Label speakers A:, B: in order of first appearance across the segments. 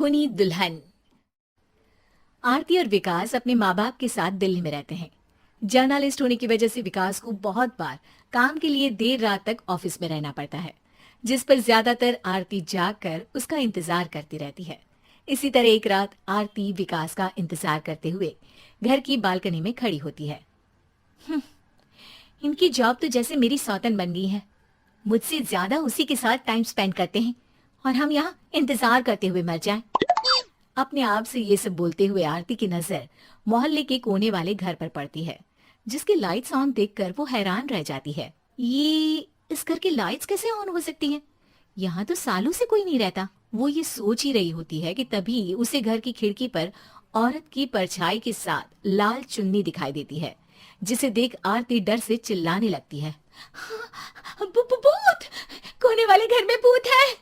A: खूनी दुल्हन। आरती और विकास अपने माँ बाप के साथ दिल्ली में रहते हैं। जर्नलिस्ट होने की वजह से विकास को बहुत बार काम के लिए देर रात तक ऑफिस में रहना पड़ता है, जिस पर ज्यादातर आरती जागकर उसका इंतजार करती रहती है। इसी तरह एक रात आरती विकास का इंतजार करते हुए घर की बालकनी में खड़ी होती है। इनकी जॉब तो जैसे मेरी सौतन बन गई है। मुझसे ज्यादा उसी के साथ टाइम स्पेंड करते हैं और हम यहाँ इंतजार करते हुए मर जाएं। अपने आप से ये सब बोलते हुए आरती की नजर मोहल्ले के कोने वाले घर पर पड़ती है, जिसकी लाइट्स ऑन देखकर वो हैरान रह जाती है। ये इस घर की लाइट्स कैसे ऑन हो सकती हैं? यहाँ तो सालों से कोई नहीं रहता। वो ये सोच ही रही होती है कि तभी उसे घर की खिड़की पर औरत की परछाई के साथ लाल चुन्नी दिखाई देती है, जिसे देख आरती डर से चिल्लाने लगती है। भूत! कोने वाले घर में भूत है!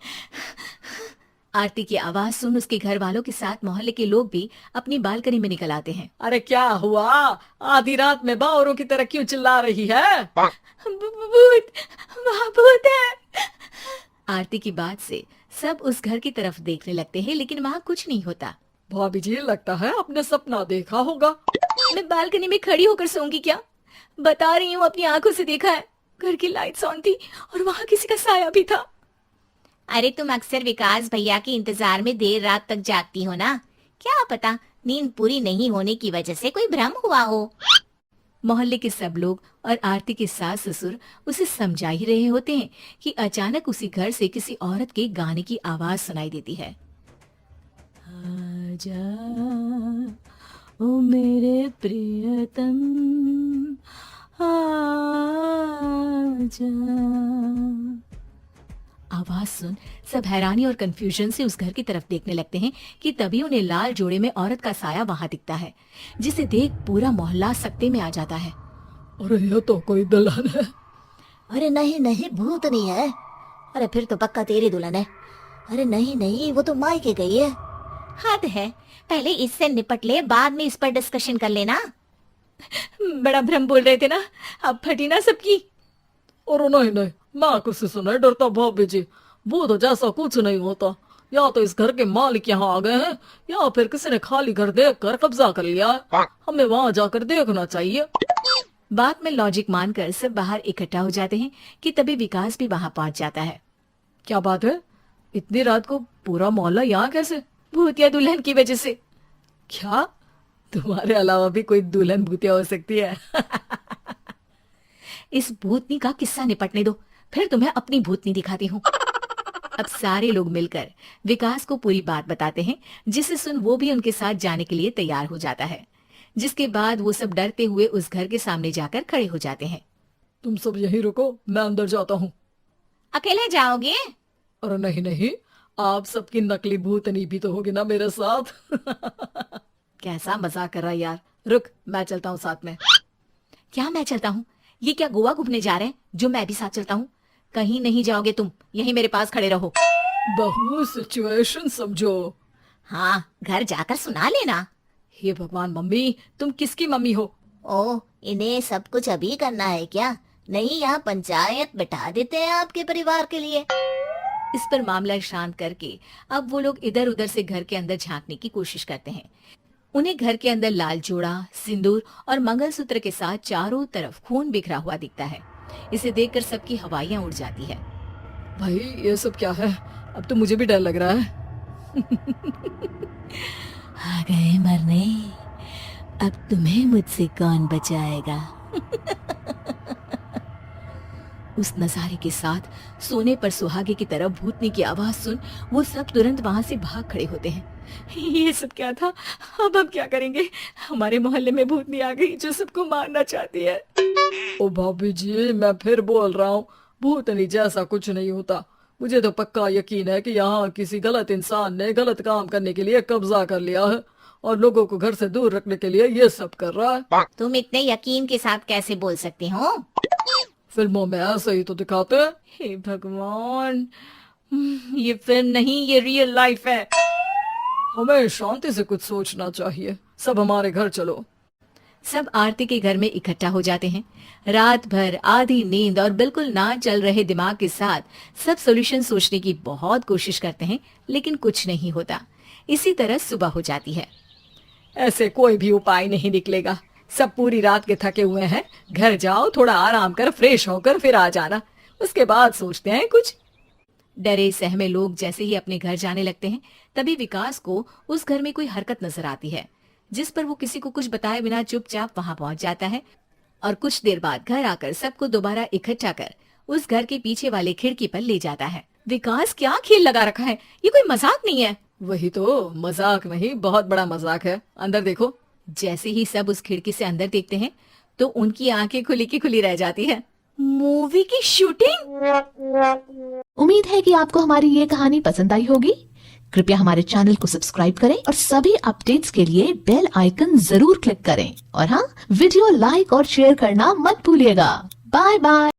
A: आरती की आवाज सुन उसके घर वालों के साथ मोहल्ले के लोग भी अपनी बालकनी में निकल आते हैं।
B: अरे क्या हुआ? आधी रात में बावरों की तरह क्यों चिल्ला रही है?
A: भूत! वहाँ भूत है! आरती की बात से सब उस घर की तरफ देखने लगते हैं, लेकिन वहाँ कुछ नहीं होता।
B: भाभी जी, लगता है आपने सपना देखा होगा।
A: मैं बालकनी में खड़ी होकर सोऊंगी क्या? बता रही हूँ, अपनी आंखों से देखा है। घर की लाइट्स ऑन थी और वहाँ किसी का साया भी था। अरे तुम अक्सर विकास भैया के इंतजार में देर रात तक जागती हो ना, क्या पता नींद पूरी नहीं होने की वजह से कोई भ्रम हुआ हो। मोहल्ले के सब लोग और आरती के सास ससुर उसे समझा ही रहे होते हैं कि अचानक उसी घर से किसी औरत के गाने की आवाज सुनाई देती है। आजा ओ मेरे प्रियतम आजा। आवाज सुन सब हैरानी और कंफ्यूजन से उस घर की तरफ देखने लगते हैं कि तभी उन्हें लाल जोड़े में औरत का साया वहां दिखता है, जिसे देख पूरा मोहल्ला सकते में आ जाता है।
B: अरे ये तो कोई दुल्हन है।
C: अरे नहीं नहीं, भूत नहीं है। अरे फिर तो पक्का तेरी दुल्हन है। अरे नहीं नहीं, वो तो मायके गई है।
A: हद है, पहले इससे निपट ले, बाद में इस पर डिस्कशन कर लेना। बड़ा भ्रम बोल रहे थे ना, अब फटी ना सबकी।
B: और नहीं नहीं, मैं किसी से नहीं डरता भाभी जी। वो तो जैसा कुछ नहीं होता। या तो इस घर के मालिक यहाँ आ गए हैं, या फिर किसी ने खाली घर देख कर कब्जा कर लिया है। हमें वहाँ जाकर देखना चाहिए।
A: बात में लॉजिक मानकर सब बाहर इकट्ठा हो जाते हैं कि तभी विकास भी वहां पहुंच जाता है।
B: क्या बात है? इतनी रात को पूरा मोहल्ला यहाँ कैसे?
A: भूतिया दुल्हन की वजह से।
B: क्या तुम्हारे अलावा भी कोई दुल्हन भूतिया हो सकती है?
A: इस भूतनी का किस्सा निपटने दो, फिर तुम्हें अपनी भूतनी दिखाती हूँ। अब सारे लोग मिलकर विकास को पूरी बात बताते हैं, जिसे सुन वो भी उनके साथ जाने के लिए तैयार हो जाता है। जिसके बाद वो सब डरते हुए उस घर के सामने जाकर खड़े हो जाते हैं।
B: तुम सब यहीं रुको, मैं अंदर जाता हूँ।
A: अकेले जाओगे?
B: अरे नहीं नहीं, आप सबकी नकली भूतनी भी तो होगी ना मेरे साथ।
A: कैसा मजाक कर रहा है यार। रुक, मैं चलता हूँ साथ में। क्या मैं चलता हूँ? ये क्या गोवा घूमने जा रहे हैं जो मैं भी साथ चलता हूँ? कहीं नहीं जाओगे तुम, यहीं मेरे पास खड़े रहो।
B: बहू सिचुएशन समझो।
A: हाँ, घर जाकर सुना लेना।
B: हे भगवान, मम्मी तुम किसकी मम्मी हो?
C: ओ, इन्हें सब कुछ अभी करना है क्या? नहीं, यहाँ पंचायत बिठा देते हैं आपके परिवार के लिए।
A: इस पर मामला शांत करके अब वो लोग इधर उधर से घर के अंदर झांकने की कोशिश करते हैं। उन्हें घर के अंदर लाल जोड़ा, सिंदूर और मंगलसूत्र के साथ चारों तरफ खून बिखरा हुआ दिखता है। इसे देखकर सबकी हवाइयां उड़ जाती है।
B: भाई ये सब क्या है? अब तो मुझे भी डर लग रहा है।
A: आ गए मरने, अब तुम्हें मुझसे कौन बचाएगा? उस नजारे के साथ सोने पर सुहागे की तरह भूतनी की आवाज सुन वो सब तुरंत वहां से भाग खड़े होते हैं। ये सब क्या था? अब हम क्या करेंगे? हमारे मोहल्ले में भूतनी आ गई जो सबको मारना चाहती है।
B: ओ भाभी जी, मैं फिर बोल रहा हूँ, भूतनी जैसा कुछ नहीं होता। मुझे तो पक्का यकीन है कि यहाँ किसी गलत इंसान ने गलत काम करने के लिए कब्जा कर लिया है और लोगों को घर से दूर रखने के लिए ये सब कर रहा है।
A: तुम इतने यकीन के साथ कैसे बोल सकते हो?
B: फिल्मों में ऐसे ही तो दिखाते हैं।
A: हे भगवान, ये फिल्म नहीं, ये रियल लाइफ है।
B: हमें शांति से कुछ सोचना चाहिए। सब हमारे घर चलो।
A: सब आरती के घर में इकट्ठा हो जाते हैं। रात भर आधी नींद और बिल्कुल ना चल रहे दिमाग के साथ सब सॉल्यूशन सोचने की बहुत कोशिश करते हैं, लेकिन कुछ नहीं होता। इसी तरह सुबह हो जाती है।
B: ऐसे कोई भी उपाय नहीं निकलेगा। सब पूरी रात के थके हुए हैं। घर जाओ, थोड़ा आराम कर, फ्रेश होकर फिर आ जाना, उसके बाद सोचते हैं कुछ।
A: डरे सहमे लोग जैसे ही अपने घर जाने लगते हैं, तभी विकास को उस घर में कोई हरकत नजर आती है, जिस पर वो किसी को कुछ बताए बिना चुपचाप वहां पहुंच जाता है और कुछ देर बाद घर आकर सबको दोबारा इकट्ठा कर उस घर के पीछे वाले खिड़की पर ले जाता है। विकास क्या खेल लगा रखा है, ये कोई मजाक नहीं है।
B: वही तो, मजाक नहीं, बहुत बड़ा मजाक है। अंदर देखो।
A: जैसे ही सब उस खिड़की से अंदर देखते हैं तो उनकी आंखें खुली की खुली रह जाती है। मूवी की शूटिंग।
D: उम्मीद है कि आपको हमारी ये कहानी पसंद आई होगी। कृपया हमारे चैनल को सब्सक्राइब करें और सभी अपडेट्स के लिए बेल आइकन जरूर क्लिक करें। और हाँ, वीडियो लाइक और शेयर करना मत भूलिएगा। Bye bye.